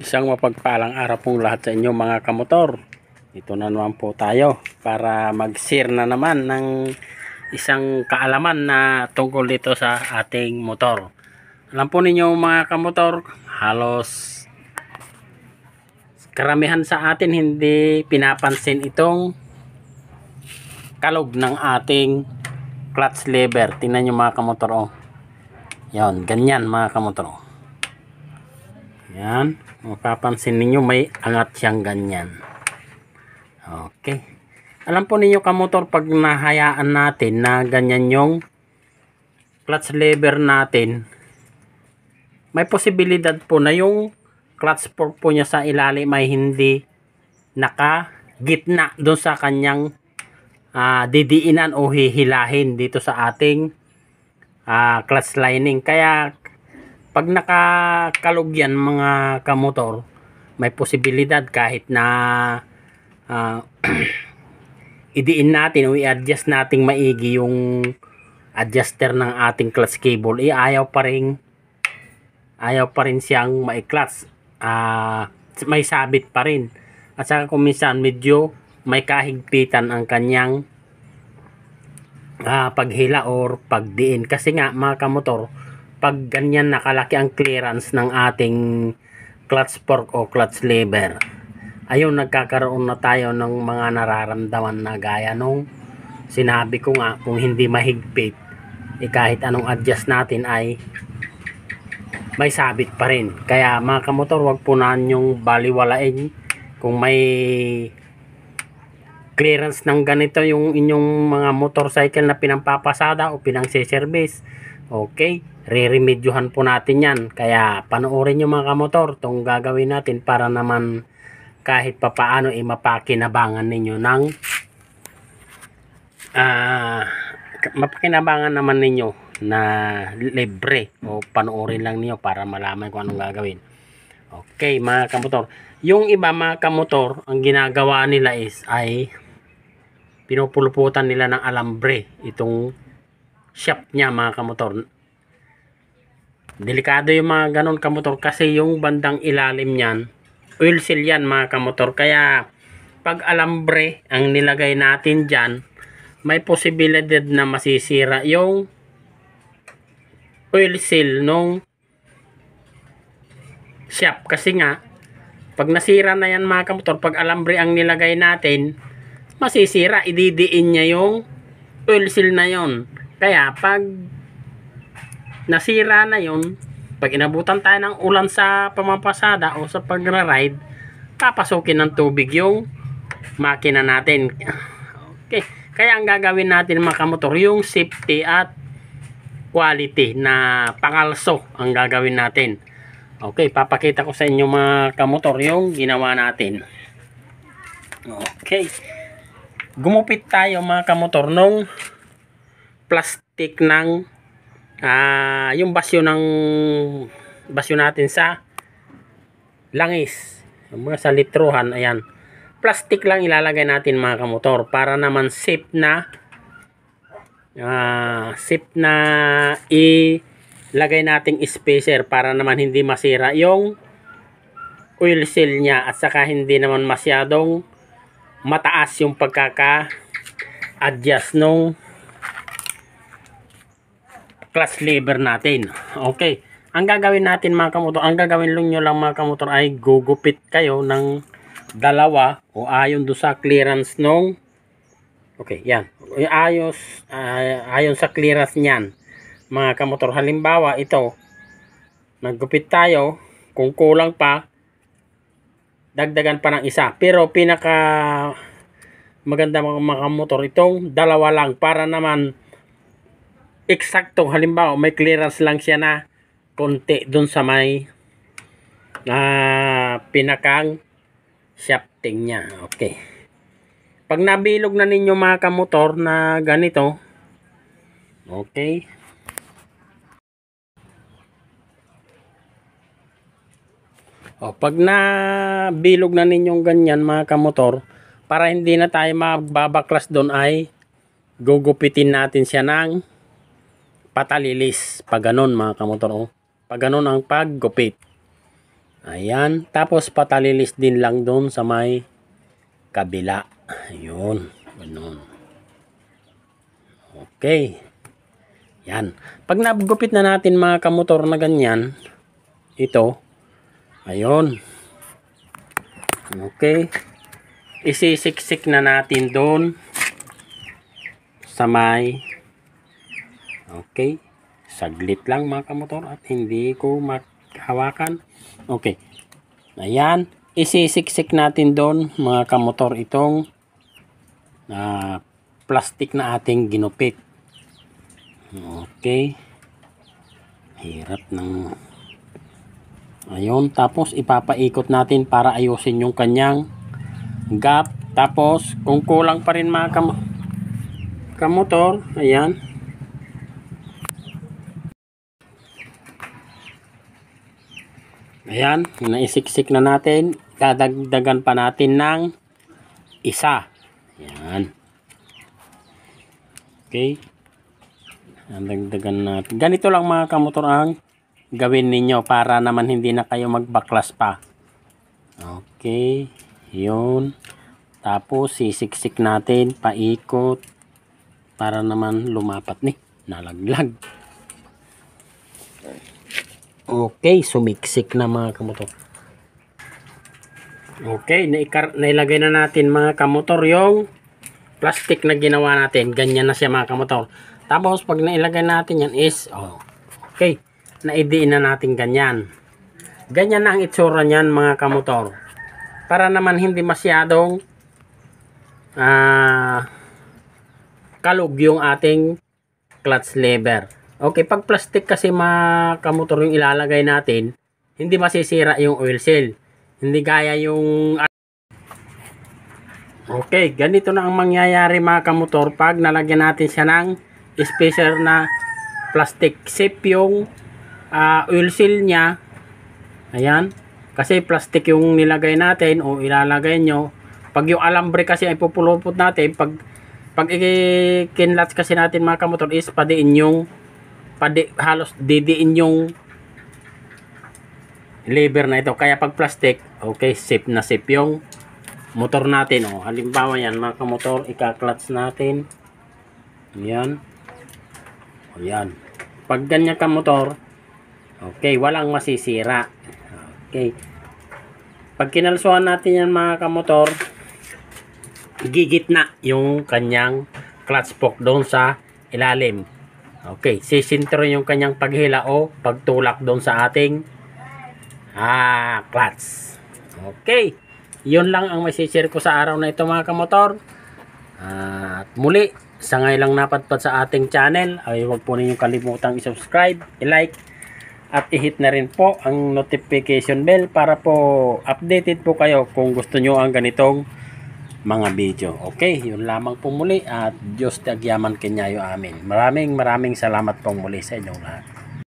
Isang mapagpalang araw pong lahat sa inyo mga kamotor. Ito na naman po tayo para mag-share na naman ng isang kaalaman na tungkol dito sa ating motor. Alam po ninyo mga kamotor, halos karamihan sa atin hindi pinapansin itong kalog ng ating clutch lever. Tingnan nyo mga kamotor, oh. Yan, ganyan mga kamotor, oh. Yan, mapapansin ninyo may angat siyang ganyan. Okay. Alam po ninyo kamotor, pag nahayaan natin na ganyan yung clutch lever natin, may posibilidad po na yung clutch fork po niya sa ilalim ay hindi nakagitna doon sa kanyang didiinan o hihilahin dito sa ating clutch lining. Kaya pag nakakalog yan mga kamotor, may posibilidad kahit na idiin natin o i-adjust nating maigi yung adjuster ng ating clutch cable, ayaw pa rin siyang mai-clutch, may sabit pa rin. At saka kung minsan medyo may kahigpitan ang kanyang paghila or pagdiin. Kasi nga mga kamotor, pag ganyan nakalaki ang clearance ng ating clutch fork o clutch lever, ayun, nagkakaroon na tayo ng mga nararamdaman na gaya nung sinabi ko nga, kung hindi mahigpit, kahit anong adjust natin ay may sabit pa rin. Kaya mga kamotor, wag po na yung baliwalain kung may clearance ng ganito yung inyong mga motorcycle na pinampapasada o pinang-service. Okay, re-remedyohan po natin yan. Kaya panoorin nyo mga kamotor itong gagawin natin para naman kahit papaano mapakinabangan ninyo ng mapakinabangan naman ninyo na libre, o panoorin lang niyo para malaman kung anong gagawin. Okay mga kamotor, yung iba mga kamotor, ang ginagawa nila ay pinupuluputan nila ng alambre itong shaft niya mga kamotor. Delikado yung mga ganon kamotor, kasi yung bandang ilalim niyan oil seal yan mga kamotor. Kaya pag alambre ang nilagay natin dyan, may posibilidad na masisira yung oil seal nung shaft. Kasi nga pag nasira na yan mga kamotor, pag alambre ang nilagay natin, masisira, ididiin niya yung oil seal na yon. Kaya pag nasira na yon, pag inabutan tayo ng ulan sa pamapasada o sa pagra-ride, papasukin ng tubig yung makina natin. Okay, kaya ang gagawin natin mga kamotor, yung safety at quality na pangalso ang gagawin natin. Okay, papakita ko sa inyo mga kamotor yung ginawa natin. Okay, gumupit tayo mga kamotor nung plastic ng yung basyo natin sa langis, sa litruhan. Ayan, plastic lang ilalagay natin mga kamotor para naman safe na ilagay nating spacer para naman hindi masira yung oil seal niya, at saka hindi naman masyadong mataas yung pagkaka-adjust nung clutch lever natin. Okay, ang gagawin natin mga kamotor, ang gagawin nyo lang mga kamotor ay gugupit kayo ng dalawa o ayon do sa clearance nung, okay, yan, ayon sa clearance niyan mga kamotor. Halimbawa ito, naggupit tayo, kung kulang pa, dagdagan pa ng isa, pero pinaka maganda mga kamotor itong dalawa lang, para naman eksakto. Halimbawa may clearance lang siya na konti dun sa may pinakang shafting niya. Okay, pag nabilog na ninyo mga kamotor na ganito, okay, pag nabilog na ninyong ganyan mga kamotor, para hindi na tayo magbabaklas doon, ay gugupitin natin siya ng patalilis. Pag ganun mga kamotor, pag ganun ang paggupit. Ayan. Tapos patalilis din lang doon sa may kabila. Ayun. Ganun. Okay. Yan. Pag nagupit na natin mga kamotor na ganyan, ito. Ayun. Okay. Isisiksik na natin doon sa may. Okay. Saglit lang mga kamotor at hindi ko hawakan. Okay. Ayan. Isisiksik natin doon mga kamotor itong plastic na ating ginupit. Okay. Hirap ng ayun. Tapos ipapaikot natin para ayusin yung kanyang gap. Tapos kung kulang pa rin mga kamotor, ayan. Ayan, naisiksik na natin. Dadagdagan pa natin ng isa. Ayan. Okay. Dagdagan natin. Ganito lang mga kamotor ang gawin ninyo para naman hindi na kayo magbaklas pa. Okay. Yun. Tapos sisiksik natin, paikot para naman lumapat ni. Nalaglag. Okay, sumiksik na mga kamotor. Okay, nailagay na natin mga kamotor yung plastic na ginawa natin. Ganyan na siya mga kamotor. Tapos pag nailagay natin yan is, okay, naidiin na natin ganyan. Ganyan na ang itsura niyan mga kamotor. Para naman hindi masyadong kalug yung ating clutch lever. Okay, pag plastic kasi mga kamotor yung ilalagay natin, hindi masisira yung oil seal. Hindi gaya yung... Okay, ganito na ang mangyayari mga kamotor pag nalagyan natin siya ng special na plastic. Safe yung oil seal niya. Ayan. Kasi plastic yung nilagay natin o ilalagay nyo. Pag yung alambre kasi ay pupulupot natin, pag ikinlatch kasi natin mga kamotor is halos didiin yung lever na ito. Kaya pag plastic, okay, safe na safe yung motor natin. Halimbawa yan mga kamotor, ika-clutch natin. Ayan. Ayan. Pag ganyan ka motor, okay, walang masisira. Okay. Pag kinalsuhan natin yan mga kamotor, gigitna yung kanyang clutch spoke doon sa ilalim. Okay, sisintro yung kanyang paghila o pagtulak doon sa ating clutch. Okay, yun lang ang masishare ko sa araw na ito mga kamotor. At muli, sa ngayon lang napadpad sa ating channel, ay huwag po ninyong kalimutang i-subscribe, i-like, at i-hit na rin po ang notification bell para po updated po kayo kung gusto nyo ang ganitong mga video. Okay, yun lamang po muli at Diyos ti agyaman kanyayo amin. Maraming salamat po muli sa inyong lahat.